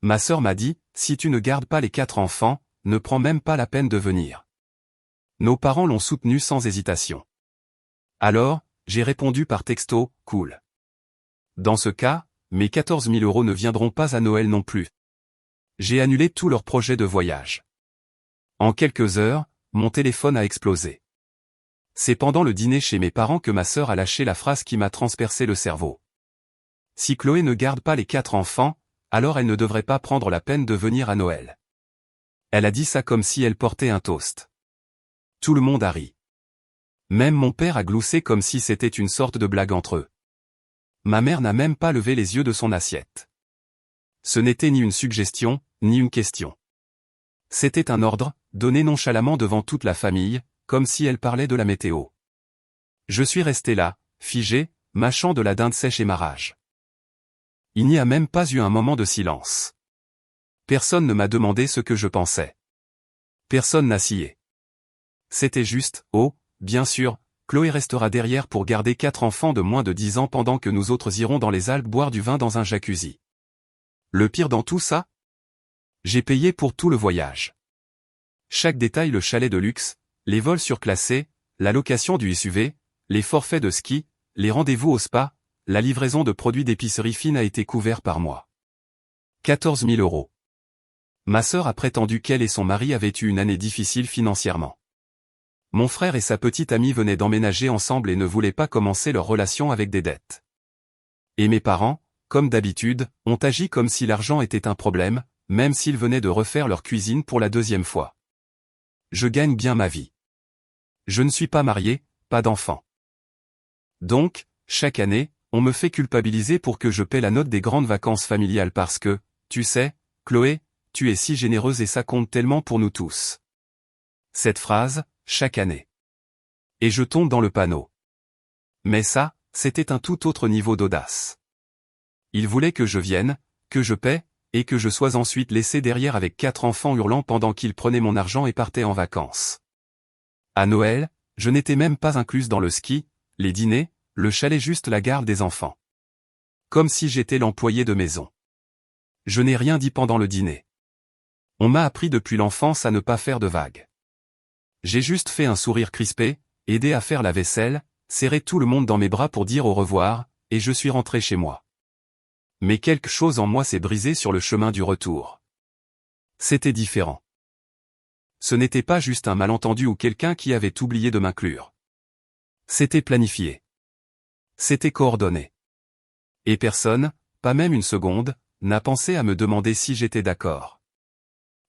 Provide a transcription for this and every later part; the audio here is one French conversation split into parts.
Ma sœur m'a dit, si tu ne gardes pas les 4 enfants, ne prends même pas la peine de venir. Nos parents l'ont soutenu sans hésitation. Alors, j'ai répondu par texto, cool. Dans ce cas, mes 14 000 € ne viendront pas à Noël non plus. J'ai annulé tous leurs projets de voyage. En quelques heures, mon téléphone a explosé. C'est pendant le dîner chez mes parents que ma sœur a lâché la phrase qui m'a transpercé le cerveau. Si Chloé ne garde pas les 4 enfants, alors elle ne devrait pas prendre la peine de venir à Noël. Elle a dit ça comme si elle portait un toast. Tout le monde a ri. Même mon père a gloussé comme si c'était une sorte de blague entre eux. Ma mère n'a même pas levé les yeux de son assiette. Ce n'était ni une suggestion, ni une question. C'était un ordre, donné nonchalamment devant toute la famille, comme si elle parlait de la météo. Je suis resté là, figé, mâchant de la dinde sèche et ma rage. Il n'y a même pas eu un moment de silence. Personne ne m'a demandé ce que je pensais. Personne n'a scié. C'était juste, oh, bien sûr, Chloé restera derrière pour garder 4 enfants de moins de 10 ans pendant que nous autres irons dans les Alpes boire du vin dans un jacuzzi. Le pire dans tout ça? J'ai payé pour tout le voyage. Chaque détail, le chalet de luxe, les vols surclassés, la location du SUV, les forfaits de ski, les rendez-vous au spa, la livraison de produits d'épicerie fine a été couvert par moi. 14 000 €. Ma sœur a prétendu qu'elle et son mari avaient eu une année difficile financièrement. Mon frère et sa petite amie venaient d'emménager ensemble et ne voulaient pas commencer leur relation avec des dettes. Et mes parents, comme d'habitude, ont agi comme si l'argent était un problème, même s'ils venaient de refaire leur cuisine pour la 2e fois. Je gagne bien ma vie. Je ne suis pas marié, pas d'enfant. Donc, chaque année, on me fait culpabiliser pour que je paie la note des grandes vacances familiales parce que, tu sais, Chloé, tu es si généreuse et ça compte tellement pour nous tous. Cette phrase, chaque année. Et je tombe dans le panneau. Mais ça, c'était un tout autre niveau d'audace. Ils voulaient que je vienne, que je paie, et que je sois ensuite laissé derrière avec 4 enfants hurlant pendant qu'ils prenaient mon argent et partaient en vacances. À Noël, je n'étais même pas incluse dans le ski, les dîners, le chalet, juste la garde des enfants. Comme si j'étais l'employé de maison. Je n'ai rien dit pendant le dîner. On m'a appris depuis l'enfance à ne pas faire de vagues. J'ai juste fait un sourire crispé, aidé à faire la vaisselle, serré tout le monde dans mes bras pour dire au revoir, et je suis rentré chez moi. Mais quelque chose en moi s'est brisé sur le chemin du retour. C'était différent. Ce n'était pas juste un malentendu ou quelqu'un qui avait oublié de m'inclure. C'était planifié. C'était coordonné. Et personne, pas même une seconde, n'a pensé à me demander si j'étais d'accord.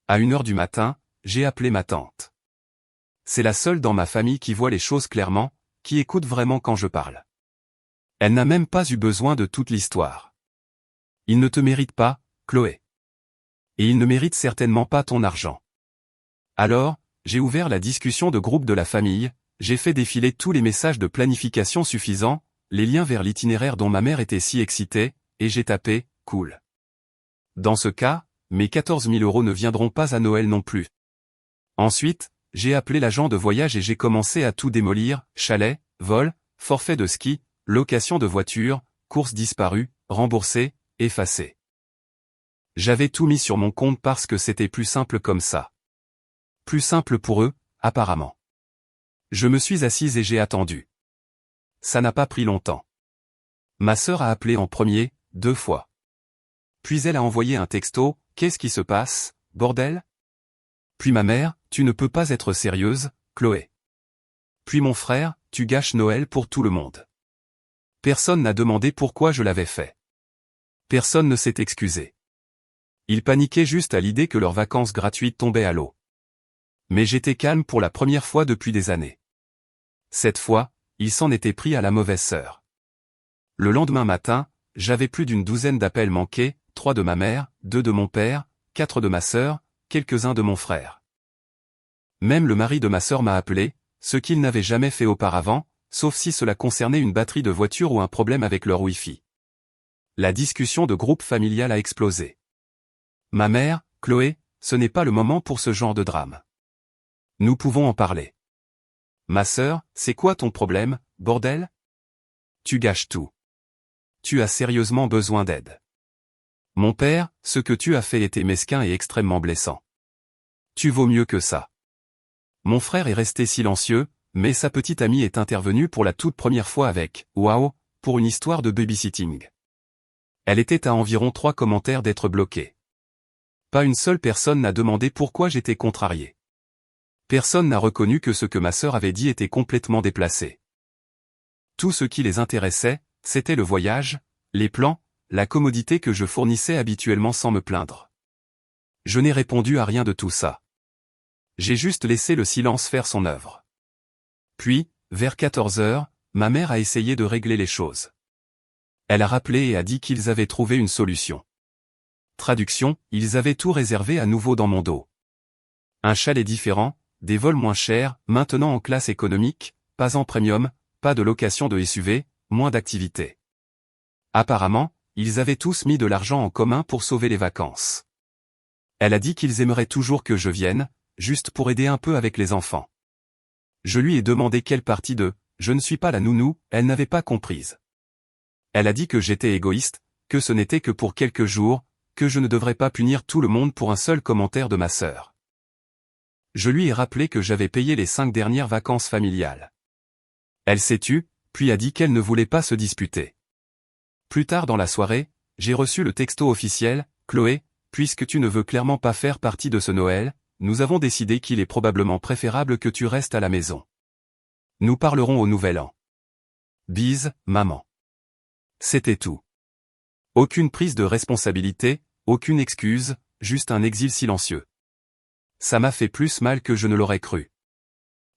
À 1 h du matin, j'ai appelé ma tante. C'est la seule dans ma famille qui voit les choses clairement, qui écoute vraiment quand je parle. Elle n'a même pas eu besoin de toute l'histoire. Il ne te mérite pas, Chloé. Et il ne mérite certainement pas ton argent. Alors, j'ai ouvert la discussion de groupe de la famille, j'ai fait défiler tous les messages de planification suffisants, les liens vers l'itinéraire dont ma mère était si excitée, et j'ai tapé « cool ». Dans ce cas, mes 14 000 € ne viendront pas à Noël non plus. Ensuite, j'ai appelé l'agent de voyage et j'ai commencé à tout démolir, chalet, vol, forfait de ski, location de voiture, courses disparues, remboursées, effacées. J'avais tout mis sur mon compte parce que c'était plus simple comme ça. Plus simple pour eux, apparemment. Je me suis assise et j'ai attendu. Ça n'a pas pris longtemps. Ma sœur a appelé en premier, 2 fois. Puis elle a envoyé un texto, « Qu'est-ce qui se passe, bordel ?» Puis ma mère, « Tu ne peux pas être sérieuse, Chloé. » Puis mon frère, « Tu gâches Noël pour tout le monde. » Personne n'a demandé pourquoi je l'avais fait. Personne ne s'est excusé. Ils paniquaient juste à l'idée que leurs vacances gratuites tombaient à l'eau. Mais j'étais calme pour la première fois depuis des années. Cette fois, ils s'en étaient pris à la mauvaise sœur. Le lendemain matin, j'avais plus d'une douzaine d'appels manqués, 3 de ma mère, 2 de mon père, 4 de ma sœur, quelques-uns de mon frère. Même le mari de ma sœur m'a appelé, ce qu'il n'avait jamais fait auparavant, sauf si cela concernait une batterie de voiture ou un problème avec leur Wi-Fi. La discussion de groupe familial a explosé. Ma mère, Chloé, ce n'est pas le moment pour ce genre de drame. Nous pouvons en parler. Ma sœur, c'est quoi ton problème, bordel? Tu gâches tout. Tu as sérieusement besoin d'aide. Mon père, ce que tu as fait était mesquin et extrêmement blessant. Tu vaux mieux que ça. Mon frère est resté silencieux, mais sa petite amie est intervenue pour la toute première fois avec « Waouh » pour une histoire de babysitting. Elle était à environ 3 commentaires d'être bloquée. Pas une seule personne n'a demandé pourquoi j'étais contrarié. Personne n'a reconnu que ce que ma sœur avait dit était complètement déplacé. Tout ce qui les intéressait, c'était le voyage, les plans, la commodité que je fournissais habituellement sans me plaindre. Je n'ai répondu à rien de tout ça. J'ai juste laissé le silence faire son œuvre. Puis, vers 14 heures, ma mère a essayé de régler les choses. Elle a rappelé et a dit qu'ils avaient trouvé une solution. Traduction, ils avaient tout réservé à nouveau dans mon dos. Un chalet différent, des vols moins chers, maintenant en classe économique, pas en premium, pas de location de SUV, moins d'activités. Apparemment, ils avaient tous mis de l'argent en commun pour sauver les vacances. Elle a dit qu'ils aimeraient toujours que je vienne, juste pour aider un peu avec les enfants. Je lui ai demandé quelle partie de « je ne suis pas la nounou » elle n'avait pas comprise. Elle a dit que j'étais égoïste, que ce n'était que pour quelques jours, que je ne devrais pas punir tout le monde pour un seul commentaire de ma sœur. Je lui ai rappelé que j'avais payé les 5 dernières vacances familiales. Elle s'est tue, puis a dit qu'elle ne voulait pas se disputer. Plus tard dans la soirée, j'ai reçu le texto officiel « Chloé, puisque tu ne veux clairement pas faire partie de ce Noël, nous avons décidé qu'il est probablement préférable que tu restes à la maison. Nous parlerons au Nouvel An. Bise, maman. » C'était tout. Aucune prise de responsabilité, aucune excuse, juste un exil silencieux. Ça m'a fait plus mal que je ne l'aurais cru.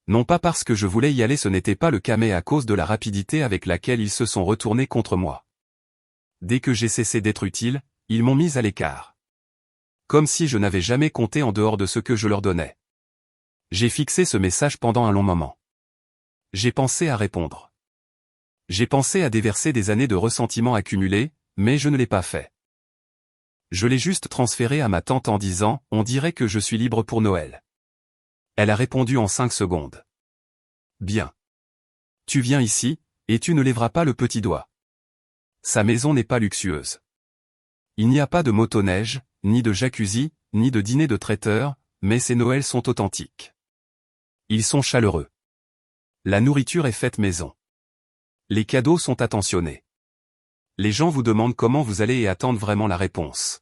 Non pas parce que je voulais y aller, ce n'était pas le cas, mais à cause de la rapidité avec laquelle ils se sont retournés contre moi. Dès que j'ai cessé d'être utile, ils m'ont mis à l'écart. Comme si je n'avais jamais compté en dehors de ce que je leur donnais. J'ai fixé ce message pendant un long moment. J'ai pensé à répondre. J'ai pensé à déverser des années de ressentiment accumulés, mais je ne l'ai pas fait. Je l'ai juste transféré à ma tante en disant « On dirait que je suis libre pour Noël ». Elle a répondu en 5 secondes. Bien. Tu viens ici, et tu ne lèveras pas le petit doigt. Sa maison n'est pas luxueuse. Il n'y a pas de motoneige, ni de jacuzzi, ni de dîner de traiteur, mais ces Noëls sont authentiques. Ils sont chaleureux. La nourriture est faite maison. Les cadeaux sont attentionnés. Les gens vous demandent comment vous allez et attendent vraiment la réponse.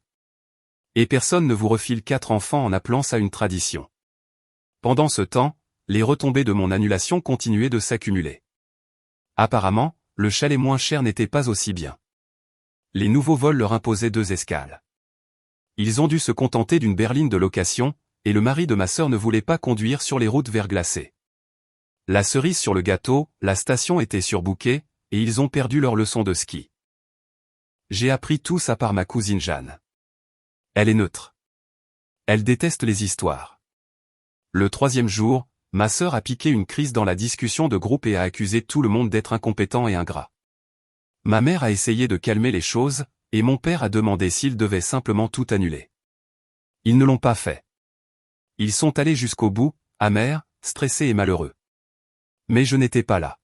Et personne ne vous refile 4 enfants en appelant ça une tradition. Pendant ce temps, les retombées de mon annulation continuaient de s'accumuler. Apparemment, le chalet moins cher n'était pas aussi bien. Les nouveaux vols leur imposaient 2 escales. Ils ont dû se contenter d'une berline de location, et le mari de ma sœur ne voulait pas conduire sur les routes verglacées. La cerise sur le gâteau, la station était surbookée, et ils ont perdu leur leçon de ski. J'ai appris tout ça par ma cousine Jeanne. Elle est neutre. Elle déteste les histoires. Le 3e jour, ma sœur a piqué une crise dans la discussion de groupe et a accusé tout le monde d'être incompétent et ingrat. Ma mère a essayé de calmer les choses, et mon père a demandé s'ils devaient simplement tout annuler. Ils ne l'ont pas fait. Ils sont allés jusqu'au bout, amers, stressés et malheureux. Mais je n'étais pas là.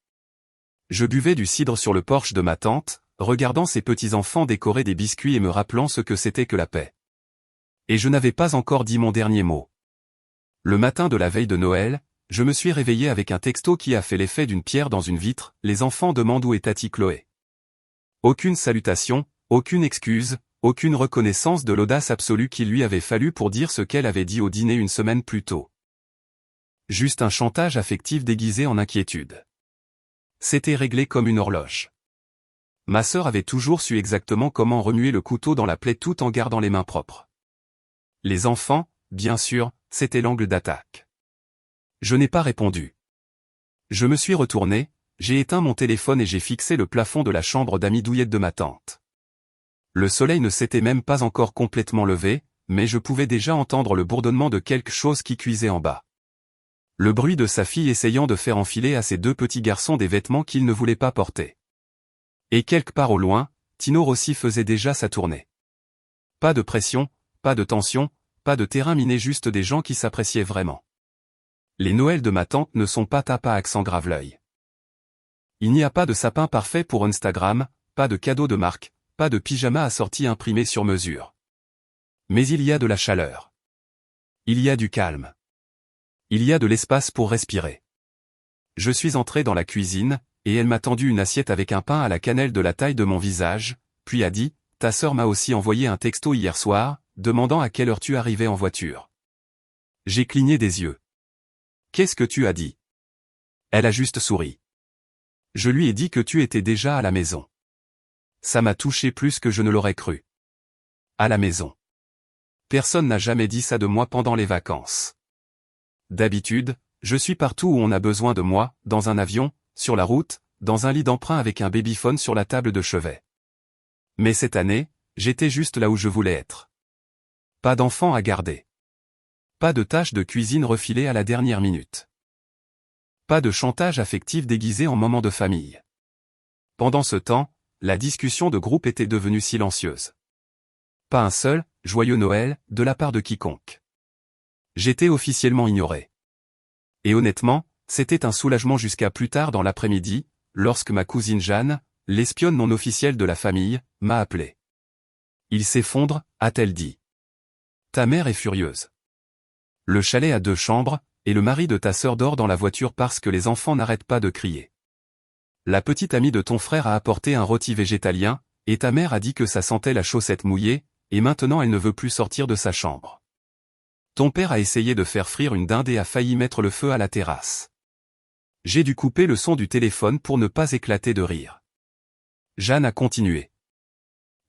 Je buvais du cidre sur le porche de ma tante, regardant ses petits-enfants décorer des biscuits et me rappelant ce que c'était que la paix. Et je n'avais pas encore dit mon dernier mot. Le matin de la veille de Noël, je me suis réveillé avec un texto qui a fait l'effet d'une pierre dans une vitre. Les enfants demandent où est Tati Chloé. Aucune salutation, aucune excuse, aucune reconnaissance de l'audace absolue qu'il lui avait fallu pour dire ce qu'elle avait dit au dîner une semaine plus tôt. Juste un chantage affectif déguisé en inquiétude. C'était réglé comme une horloge. Ma sœur avait toujours su exactement comment remuer le couteau dans la plaie tout en gardant les mains propres. Les enfants, bien sûr, c'était l'angle d'attaque. Je n'ai pas répondu. Je me suis retourné, j'ai éteint mon téléphone et j'ai fixé le plafond de la chambre d'amis douillette de ma tante. Le soleil ne s'était même pas encore complètement levé, mais je pouvais déjà entendre le bourdonnement de quelque chose qui cuisait en bas. Le bruit de sa fille essayant de faire enfiler à ses 2 petits garçons des vêtements qu'ils ne voulaient pas porter. Et quelque part au loin, Tino Rossi faisait déjà sa tournée. Pas de pression, pas de tension, pas de terrain miné, juste des gens qui s'appréciaient vraiment. Les Noëls de ma tante ne sont pas tapas accent grave l'œil. Il n'y a pas de sapin parfait pour Instagram, pas de cadeaux de marque, pas de pyjama assorti imprimé sur mesure. Mais il y a de la chaleur. Il y a du calme. Il y a de l'espace pour respirer. Je suis entré dans la cuisine, et elle m'a tendu une assiette avec un pain à la cannelle de la taille de mon visage, puis a dit, « Ta sœur m'a aussi envoyé un texto hier soir, demandant à quelle heure tu arrivais en voiture. » J'ai cligné des yeux. « Qu'est-ce que tu as dit ?» Elle a juste souri. Je lui ai dit que tu étais déjà à la maison. Ça m'a touché plus que je ne l'aurais cru. À la maison. Personne n'a jamais dit ça de moi pendant les vacances. D'habitude, je suis partout où on a besoin de moi, dans un avion, sur la route, dans un lit d'emprunt avec un babyphone sur la table de chevet. Mais cette année, j'étais juste là où je voulais être. Pas d'enfant à garder. Pas de tâches de cuisine refilées à la dernière minute. Pas de chantage affectif déguisé en moment de famille. Pendant ce temps, la discussion de groupe était devenue silencieuse. Pas un seul « Joyeux Noël » de la part de quiconque. J'étais officiellement ignoré. Et honnêtement, c'était un soulagement jusqu'à plus tard dans l'après-midi, lorsque ma cousine Jeanne, l'espionne non officielle de la famille, m'a appelé. Il s'effondre, a-t-elle dit. Ta mère est furieuse. Le chalet a 2 chambres, et le mari de ta sœur dort dans la voiture parce que les enfants n'arrêtent pas de crier. La petite amie de ton frère a apporté un rôti végétalien, et ta mère a dit que ça sentait la chaussette mouillée, et maintenant elle ne veut plus sortir de sa chambre. Ton père a essayé de faire frire une dinde et a failli mettre le feu à la terrasse. J'ai dû couper le son du téléphone pour ne pas éclater de rire. Jeanne a continué.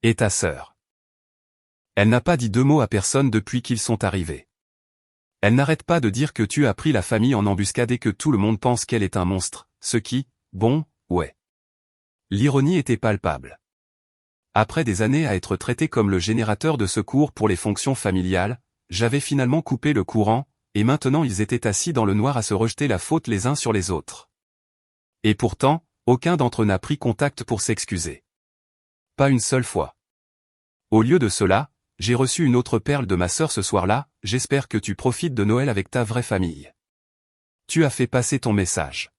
Et ta sœur? Elle n'a pas dit 2 mots à personne depuis qu'ils sont arrivés. Elle n'arrête pas de dire que tu as pris la famille en embuscade et que tout le monde pense qu'elle est un monstre, ce qui, bon, ouais. L'ironie était palpable. Après des années à être traité comme le générateur de secours pour les fonctions familiales, j'avais finalement coupé le courant, et maintenant ils étaient assis dans le noir à se rejeter la faute les uns sur les autres. Et pourtant, aucun d'entre eux n'a pris contact pour s'excuser. Pas une seule fois. Au lieu de cela, j'ai reçu une autre perle de ma sœur ce soir-là, j'espère que tu profites de Noël avec ta vraie famille. Tu as fait passer ton message.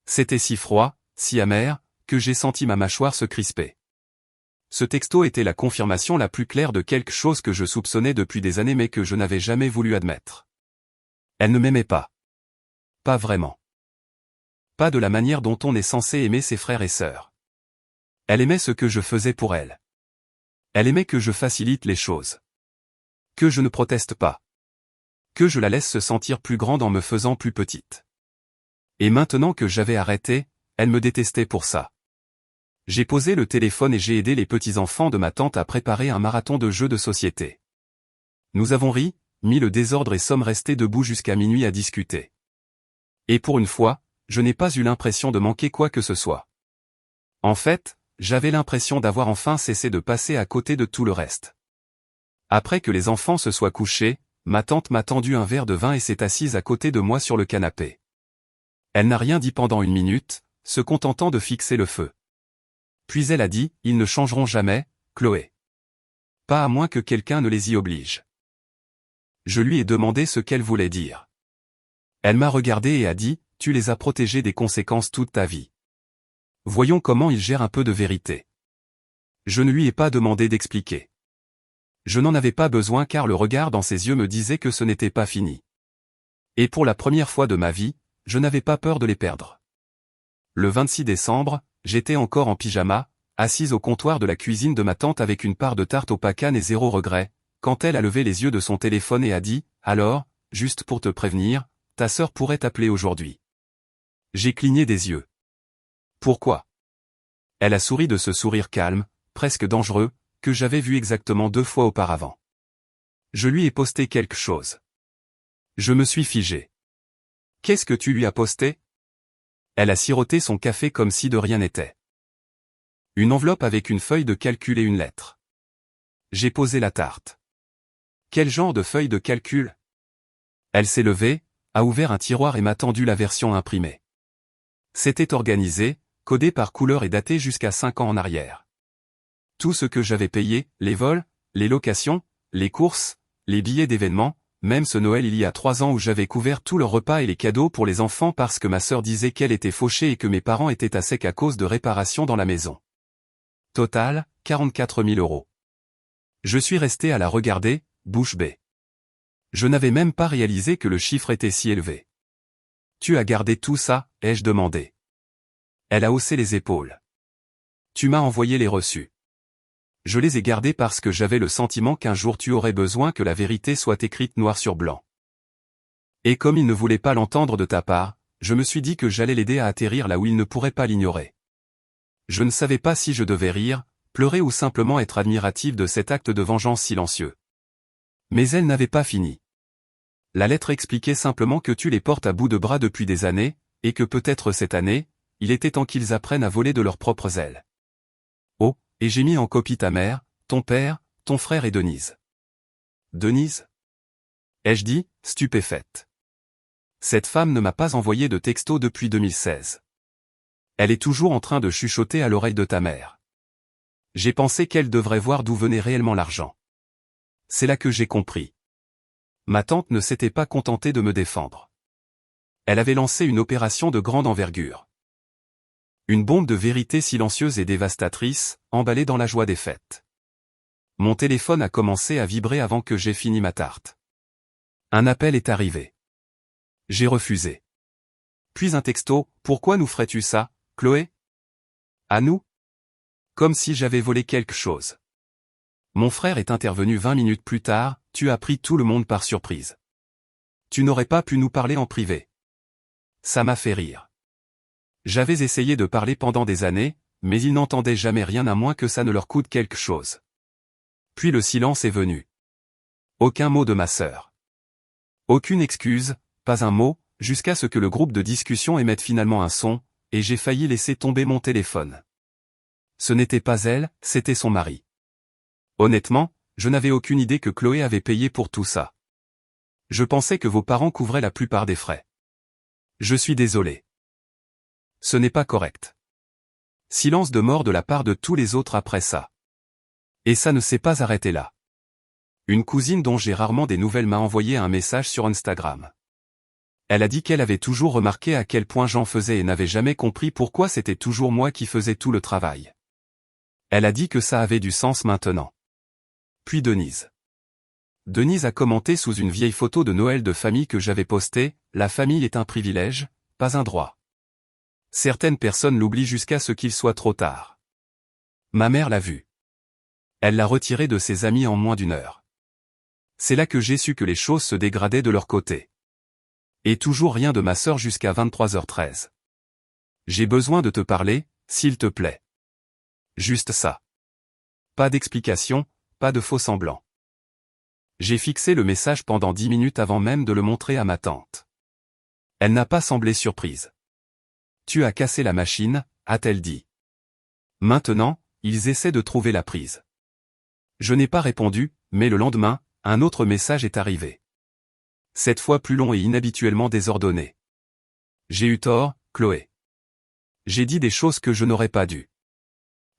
C'était si froid, si amer, que j'ai senti ma mâchoire se crisper. Ce texto était la confirmation la plus claire de quelque chose que je soupçonnais depuis des années mais que je n'avais jamais voulu admettre. Elle ne m'aimait pas. Pas vraiment. Pas de la manière dont on est censé aimer ses frères et sœurs. Elle aimait ce que je faisais pour elle. Elle aimait que je facilite les choses. Que je ne proteste pas. Que je la laisse se sentir plus grande en me faisant plus petite. Et maintenant que j'avais arrêté, elle me détestait pour ça. J'ai posé le téléphone et j'ai aidé les petits-enfants de ma tante à préparer un marathon de jeux de société. Nous avons ri, mis le désordre et sommes restés debout jusqu'à minuit à discuter. Et pour une fois, je n'ai pas eu l'impression de manquer quoi que ce soit. En fait, j'avais l'impression d'avoir enfin cessé de passer à côté de tout le reste. Après que les enfants se soient couchés, ma tante m'a tendu un verre de vin et s'est assise à côté de moi sur le canapé. Elle n'a rien dit pendant 1 minute, se contentant de fixer le feu. Puis elle a dit, « Ils ne changeront jamais, Chloé. Pas à moins que quelqu'un ne les y oblige. » Je lui ai demandé ce qu'elle voulait dire. Elle m'a regardé et a dit, « Tu les as protégés des conséquences toute ta vie. Voyons comment ils gèrent un peu de vérité. » Je ne lui ai pas demandé d'expliquer. Je n'en avais pas besoin car le regard dans ses yeux me disait que ce n'était pas fini. Et pour la première fois de ma vie, je n'avais pas peur de les perdre. Le 26 décembre, j'étais encore en pyjama, assise au comptoir de la cuisine de ma tante avec une part de tarte au pacane et 0 regret, quand elle a levé les yeux de son téléphone et a dit, « Alors, juste pour te prévenir, ta sœur pourrait t'appeler aujourd'hui. » J'ai cligné des yeux. Pourquoi? Elle a souri de ce sourire calme, presque dangereux, que j'avais vu exactement 2 fois auparavant. Je lui ai posté quelque chose. Je me suis figé. Qu'est-ce que tu lui as posté? Elle a siroté son café comme si de rien n'était. Une enveloppe avec une feuille de calcul et une lettre. J'ai posé la tarte. Quel genre de feuille de calcul? Elle s'est levée, a ouvert un tiroir et m'a tendu la version imprimée. C'était organisé, codé par couleur et daté jusqu'à 5 ans en arrière. Tout ce que j'avais payé, les vols, les locations, les courses, les billets d'événements, même ce Noël il y a 3 ans où j'avais couvert tous leurs repas et les cadeaux pour les enfants parce que ma sœur disait qu'elle était fauchée et que mes parents étaient à sec à cause de réparations dans la maison. Total, 44 000 €. Je suis resté à la regarder, bouche bée. Je n'avais même pas réalisé que le chiffre était si élevé. Tu as gardé tout ça, ai-je demandé. Elle a haussé les épaules. Tu m'as envoyé les reçus. Je les ai gardés parce que j'avais le sentiment qu'un jour tu aurais besoin que la vérité soit écrite noir sur blanc. Et comme il ne voulait pas l'entendre de ta part, je me suis dit que j'allais l'aider à atterrir là où il ne pourrait pas l'ignorer. Je ne savais pas si je devais rire, pleurer ou simplement être admirative de cet acte de vengeance silencieux. Mais elle n'avait pas fini. La lettre expliquait simplement que tu les portes à bout de bras depuis des années, et que peut-être cette année, il était temps qu'ils apprennent à voler de leurs propres ailes. Oh, et j'ai mis en copie ta mère, ton père, ton frère et Denise. Denise ? Ai-je dit, stupéfaite. Cette femme ne m'a pas envoyé de texto depuis 2016. Elle est toujours en train de chuchoter à l'oreille de ta mère. J'ai pensé qu'elle devrait voir d'où venait réellement l'argent. C'est là que j'ai compris. Ma tante ne s'était pas contentée de me défendre. Elle avait lancé une opération de grande envergure. Une bombe de vérité silencieuse et dévastatrice, emballée dans la joie des fêtes. Mon téléphone a commencé à vibrer avant que j'aie fini ma tarte. Un appel est arrivé. J'ai refusé. Puis un texto, pourquoi nous ferais-tu ça, Chloé? À nous? Comme si j'avais volé quelque chose. Mon frère est intervenu 20 minutes plus tard, tu as pris tout le monde par surprise. Tu n'aurais pas pu nous parler en privé. Ça m'a fait rire. J'avais essayé de parler pendant des années, mais ils n'entendaient jamais rien à moins que ça ne leur coûte quelque chose. Puis le silence est venu. Aucun mot de ma sœur. Aucune excuse, pas un mot, jusqu'à ce que le groupe de discussion émette finalement un son, et j'ai failli laisser tomber mon téléphone. Ce n'était pas elle, c'était son mari. Honnêtement, je n'avais aucune idée que Chloé avait payé pour tout ça. Je pensais que vos parents couvraient la plupart des frais. Je suis désolé. Ce n'est pas correct. Silence de mort de la part de tous les autres après ça. Et ça ne s'est pas arrêté là. Une cousine dont j'ai rarement des nouvelles m'a envoyé un message sur Instagram. Elle a dit qu'elle avait toujours remarqué à quel point j'en faisais et n'avait jamais compris pourquoi c'était toujours moi qui faisais tout le travail. Elle a dit que ça avait du sens maintenant. Puis Denise. Denise a commenté sous une vieille photo de Noël de famille que j'avais postée, la famille est un privilège, pas un droit. Certaines personnes l'oublient jusqu'à ce qu'il soit trop tard. Ma mère l'a vu. Elle l'a retiré de ses amis en moins d'1 heure. C'est là que j'ai su que les choses se dégradaient de leur côté. Et toujours rien de ma sœur jusqu'à 23h13. J'ai besoin de te parler, s'il te plaît. Juste ça. Pas d'explication, pas de faux semblants. J'ai fixé le message pendant 10 minutes avant même de le montrer à ma tante. Elle n'a pas semblé surprise. Tu as cassé la machine, a-t-elle dit. Maintenant, ils essaient de trouver la prise. Je n'ai pas répondu, mais le lendemain, un autre message est arrivé. Cette fois plus long et inhabituellement désordonné. J'ai eu tort, Chloé. J'ai dit des choses que je n'aurais pas dû.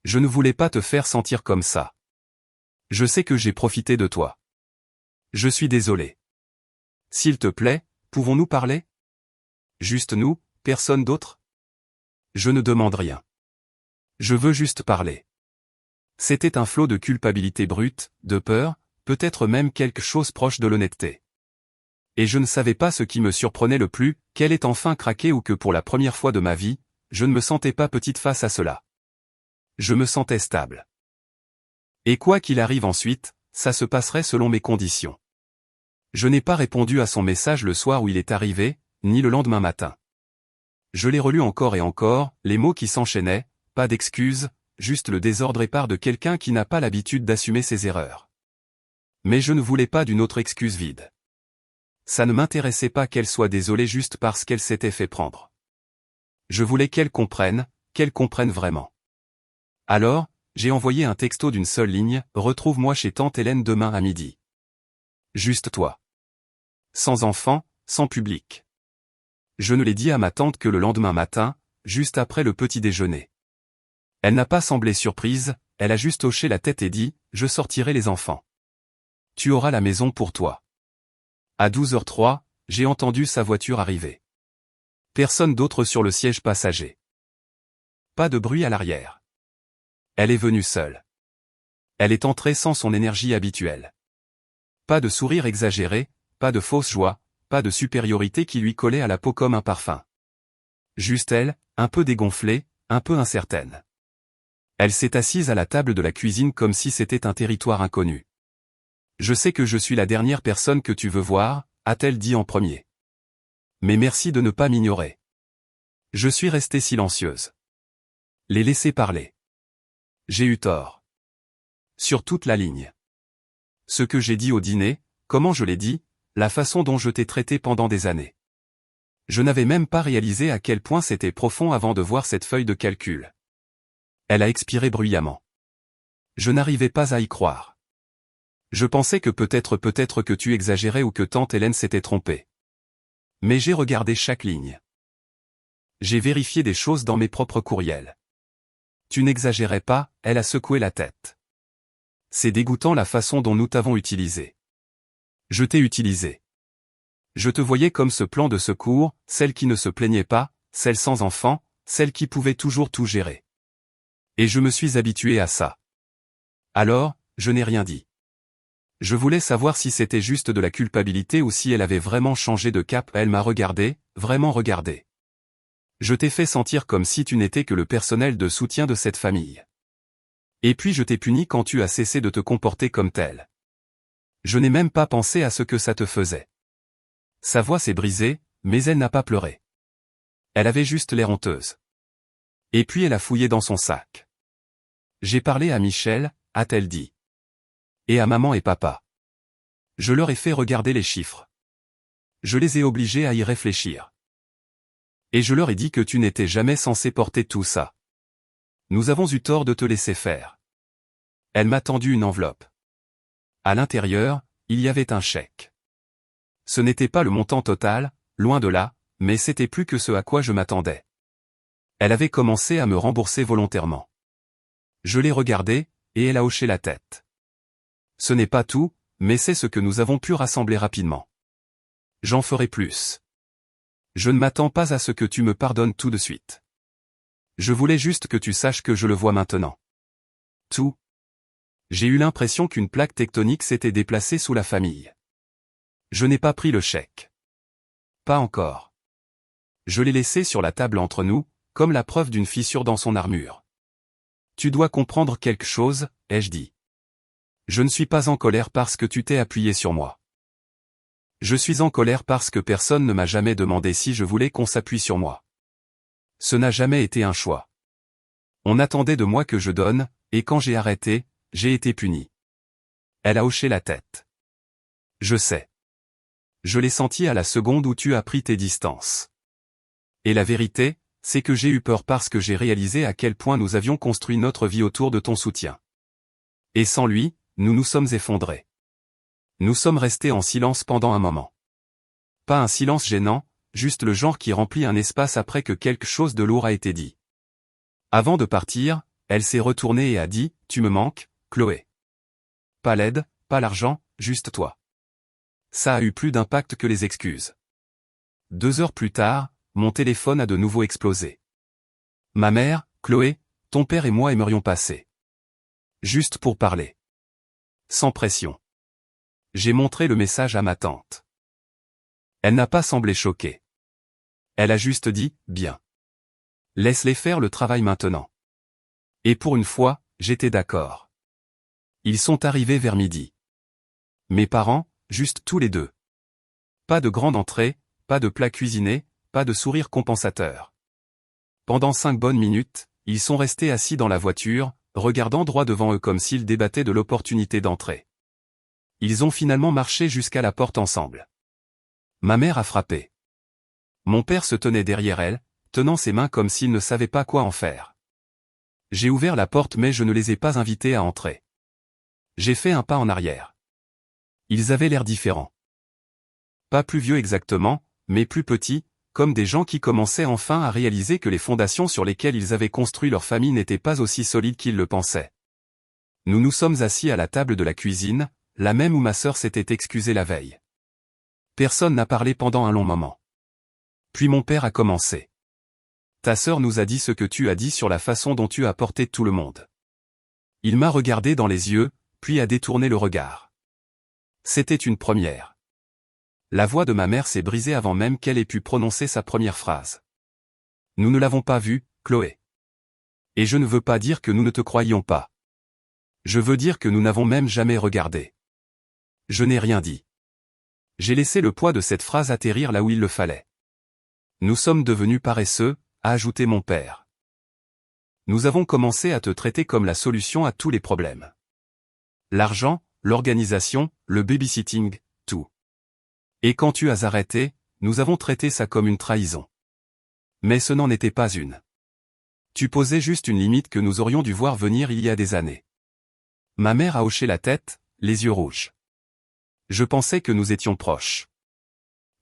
Je ne voulais pas te faire sentir comme ça. Je sais que j'ai profité de toi. Je suis désolé. S'il te plaît, pouvons-nous parler? Juste nous, personne d'autre? Je ne demande rien. Je veux juste parler. C'était un flot de culpabilité brute, de peur, peut-être même quelque chose proche de l'honnêteté. Et je ne savais pas ce qui me surprenait le plus, qu'elle ait enfin craqué ou que pour la première fois de ma vie, je ne me sentais pas petite face à cela. Je me sentais stable. Et quoi qu'il arrive ensuite, ça se passerait selon mes conditions. Je n'ai pas répondu à son message le soir où il est arrivé, ni le lendemain matin. Je l'ai relu encore et encore, les mots qui s'enchaînaient, pas d'excuses, juste le désordre épars de quelqu'un qui n'a pas l'habitude d'assumer ses erreurs. Mais je ne voulais pas d'une autre excuse vide. Ça ne m'intéressait pas qu'elle soit désolée juste parce qu'elle s'était fait prendre. Je voulais qu'elle comprenne vraiment. Alors, j'ai envoyé un texto d'une seule ligne, retrouve-moi chez tante Hélène demain à midi. Juste toi. Sans enfant, sans public. Je ne l'ai dit à ma tante que le lendemain matin, juste après le petit déjeuner. Elle n'a pas semblé surprise, elle a juste hoché la tête et dit, je sortirai les enfants. Tu auras la maison pour toi. À 12h03, j'ai entendu sa voiture arriver. Personne d'autre sur le siège passager. Pas de bruit à l'arrière. Elle est venue seule. Elle est entrée sans son énergie habituelle. Pas de sourire exagéré, pas de fausse joie, pas de supériorité qui lui collait à la peau comme un parfum. Juste elle, un peu dégonflée, un peu incertaine. Elle s'est assise à la table de la cuisine comme si c'était un territoire inconnu. Je sais que je suis la dernière personne que tu veux voir, a-t-elle dit en premier. Mais merci de ne pas m'ignorer. Je suis restée silencieuse. Les laisser parler. J'ai eu tort. Sur toute la ligne. Ce que j'ai dit au dîner, comment je l'ai dit, la façon dont je t'ai traité pendant des années. Je n'avais même pas réalisé à quel point c'était profond avant de voir cette feuille de calcul. Elle a expiré bruyamment. Je n'arrivais pas à y croire. Je pensais que peut-être que tu exagérais ou que tante Hélène s'était trompée. Mais j'ai regardé chaque ligne. J'ai vérifié des choses dans mes propres courriels. Tu n'exagérais pas, elle a secoué la tête. C'est dégoûtant la façon dont nous t'avons utilisé. Je t'ai utilisé. Je te voyais comme ce plan de secours, celle qui ne se plaignait pas, celle sans enfant, celle qui pouvait toujours tout gérer. Et je me suis habitué à ça. Alors, je n'ai rien dit. Je voulais savoir si c'était juste de la culpabilité ou si elle avait vraiment changé de cap. Elle m'a regardé, vraiment regardé. Je t'ai fait sentir comme si tu n'étais que le personnel de soutien de cette famille. Et puis je t'ai puni quand tu as cessé de te comporter comme tel. Je n'ai même pas pensé à ce que ça te faisait. Sa voix s'est brisée, mais elle n'a pas pleuré. Elle avait juste l'air honteuse. Et puis elle a fouillé dans son sac. J'ai parlé à Michel, a-t-elle dit. Et à maman et papa. Je leur ai fait regarder les chiffres. Je les ai obligés à y réfléchir. Et je leur ai dit que tu n'étais jamais censé porter tout ça. Nous avons eu tort de te laisser faire. Elle m'a tendu une enveloppe. À l'intérieur, il y avait un chèque. Ce n'était pas le montant total, loin de là, mais c'était plus que ce à quoi je m'attendais. Elle avait commencé à me rembourser volontairement. Je l'ai regardée, et elle a hoché la tête. Ce n'est pas tout, mais c'est ce que nous avons pu rassembler rapidement. J'en ferai plus. Je ne m'attends pas à ce que tu me pardonnes tout de suite. Je voulais juste que tu saches que je le vois maintenant. Tout. J'ai eu l'impression qu'une plaque tectonique s'était déplacée sous la famille. Je n'ai pas pris le chèque. Pas encore. Je l'ai laissé sur la table entre nous, comme la preuve d'une fissure dans son armure. Tu dois comprendre quelque chose, ai-je dit. Je ne suis pas en colère parce que tu t'es appuyé sur moi. Je suis en colère parce que personne ne m'a jamais demandé si je voulais qu'on s'appuie sur moi. Ce n'a jamais été un choix. On attendait de moi que je donne, et quand j'ai arrêté, j'ai été puni. Elle a hoché la tête. Je sais. Je l'ai senti à la seconde où tu as pris tes distances. Et la vérité, c'est que j'ai eu peur parce que j'ai réalisé à quel point nous avions construit notre vie autour de ton soutien. Et sans lui, nous nous sommes effondrés. Nous sommes restés en silence pendant un moment. Pas un silence gênant, juste le genre qui remplit un espace après que quelque chose de lourd a été dit. Avant de partir, elle s'est retournée et a dit, « Tu me manques, Chloé. » Pas l'aide, pas l'argent, juste toi. Ça a eu plus d'impact que les excuses. 2 heures plus tard, mon téléphone a de nouveau explosé. Ma mère, Chloé, ton père et moi aimerions passer. Juste pour parler. Sans pression. J'ai montré le message à ma tante. Elle n'a pas semblé choquée. Elle a juste dit, bien. Laisse-les faire le travail maintenant. Et pour une fois, j'étais d'accord. Ils sont arrivés vers midi. Mes parents, juste tous les deux. Pas de grande entrée, pas de plat cuisiné, pas de sourire compensateur. Pendant 5 bonnes minutes, ils sont restés assis dans la voiture, regardant droit devant eux comme s'ils débattaient de l'opportunité d'entrer. Ils ont finalement marché jusqu'à la porte ensemble. Ma mère a frappé. Mon père se tenait derrière elle, tenant ses mains comme s'il ne savait pas quoi en faire. J'ai ouvert la porte mais je ne les ai pas invités à entrer. J'ai fait un pas en arrière. Ils avaient l'air différents. Pas plus vieux exactement, mais plus petits, comme des gens qui commençaient enfin à réaliser que les fondations sur lesquelles ils avaient construit leur famille n'étaient pas aussi solides qu'ils le pensaient. Nous nous sommes assis à la table de la cuisine, la même où ma sœur s'était excusée la veille. Personne n'a parlé pendant un long moment. Puis mon père a commencé. Ta sœur nous a dit ce que tu as dit sur la façon dont tu as porté tout le monde. Il m'a regardé dans les yeux, puis a détourné le regard. C'était une première. La voix de ma mère s'est brisée avant même qu'elle ait pu prononcer sa première phrase. Nous ne l'avons pas vu, Chloé. Et je ne veux pas dire que nous ne te croyions pas. Je veux dire que nous n'avons même jamais regardé. Je n'ai rien dit. J'ai laissé le poids de cette phrase atterrir là où il le fallait. Nous sommes devenus paresseux, a ajouté mon père. Nous avons commencé à te traiter comme la solution à tous les problèmes. L'argent, l'organisation, le babysitting, tout. Et quand tu as arrêté, nous avons traité ça comme une trahison. Mais ce n'en était pas une. Tu posais juste une limite que nous aurions dû voir venir il y a des années. Ma mère a hoché la tête, les yeux rouges. Je pensais que nous étions proches.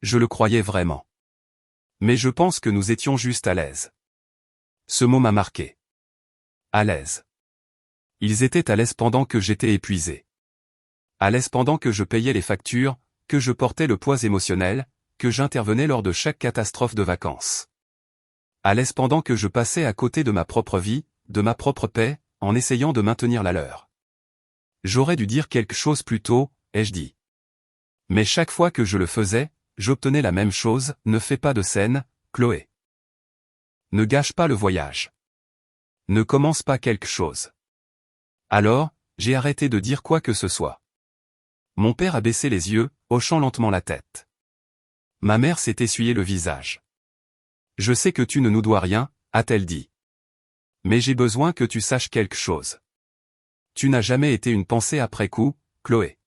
Je le croyais vraiment. Mais je pense que nous étions juste à l'aise. Ce mot m'a marqué. À l'aise. Ils étaient à l'aise pendant que j'étais épuisé. À l'aise pendant que je payais les factures, que je portais le poids émotionnel, que j'intervenais lors de chaque catastrophe de vacances. À l'aise pendant que je passais à côté de ma propre vie, de ma propre paix, en essayant de maintenir la leur. J'aurais dû dire quelque chose plus tôt, ai-je dit. Mais chaque fois que je le faisais, j'obtenais la même chose, ne fais pas de scène, Chloé. Ne gâche pas le voyage. Ne commence pas quelque chose. Alors, j'ai arrêté de dire quoi que ce soit. Mon père a baissé les yeux, hochant lentement la tête. Ma mère s'est essuyé le visage. Je sais que tu ne nous dois rien, a-t-elle dit. Mais j'ai besoin que tu saches quelque chose. Tu n'as jamais été une pensée après coup, Chloé.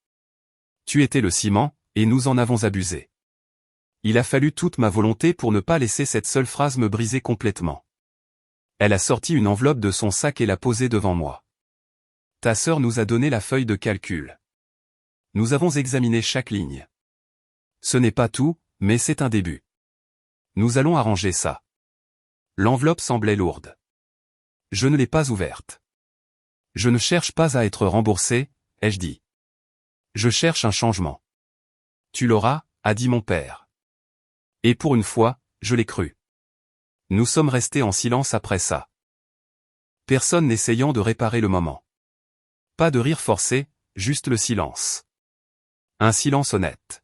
Tu étais le ciment, et nous en avons abusé. Il a fallu toute ma volonté pour ne pas laisser cette seule phrase me briser complètement. Elle a sorti une enveloppe de son sac et l'a posée devant moi. Ta sœur nous a donné la feuille de calcul. Nous avons examiné chaque ligne. Ce n'est pas tout, mais c'est un début. Nous allons arranger ça. L'enveloppe semblait lourde. Je ne l'ai pas ouverte. Je ne cherche pas à être remboursé, ai-je dit. Je cherche un changement. Tu l'auras, a dit mon père. Et pour une fois, je l'ai cru. Nous sommes restés en silence après ça. Personne n'essayant de réparer le moment. Pas de rire forcé, juste le silence. Un silence honnête.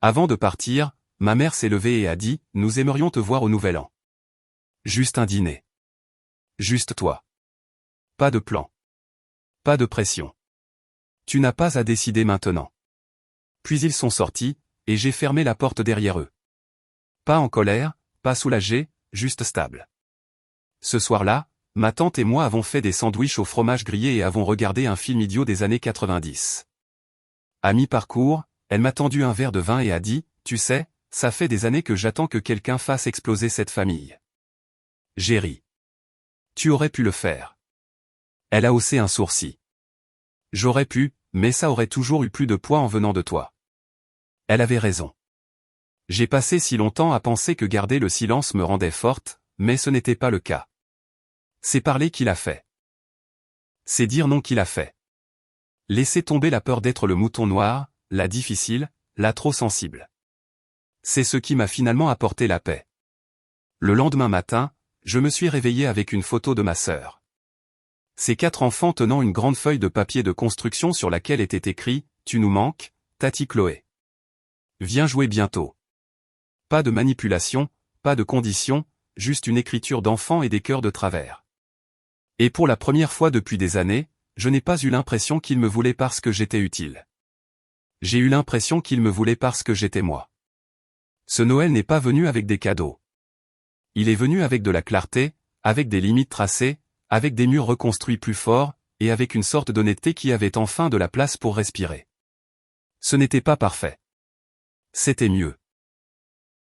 Avant de partir, ma mère s'est levée et a dit, nous aimerions te voir au Nouvel An. Juste un dîner. Juste toi. Pas de plan. Pas de pression. Tu n'as pas à décider maintenant. Puis ils sont sortis, et j'ai fermé la porte derrière eux. Pas en colère, pas soulagé, juste stable. Ce soir-là, ma tante et moi avons fait des sandwichs au fromage grillé et avons regardé un film idiot des années 90. À mi-parcours, elle m'a tendu un verre de vin et a dit, tu sais, ça fait des années que j'attends que quelqu'un fasse exploser cette famille. J'ai ri. Tu aurais pu le faire. Elle a haussé un sourcil. J'aurais pu, mais ça aurait toujours eu plus de poids en venant de toi. Elle avait raison. J'ai passé si longtemps à penser que garder le silence me rendait forte, mais ce n'était pas le cas. C'est parler qu'il a fait. C'est dire non qu'il a fait. Laisser tomber la peur d'être le mouton noir, la difficile, la trop sensible. C'est ce qui m'a finalement apporté la paix. Le lendemain matin, je me suis réveillé avec une photo de ma sœur. Ses 4 enfants tenant une grande feuille de papier de construction sur laquelle était écrit « Tu nous manques, Tati Chloé. Viens jouer bientôt ». Pas de manipulation, pas de conditions, juste une écriture d'enfant et des cœurs de travers. Et pour la première fois depuis des années, je n'ai pas eu l'impression qu'il me voulait parce que j'étais utile. J'ai eu l'impression qu'il me voulait parce que j'étais moi. Ce Noël n'est pas venu avec des cadeaux. Il est venu avec de la clarté, avec des limites tracées, avec des murs reconstruits plus forts, et avec une sorte d'honnêteté qui avait enfin de la place pour respirer. Ce n'était pas parfait. C'était mieux.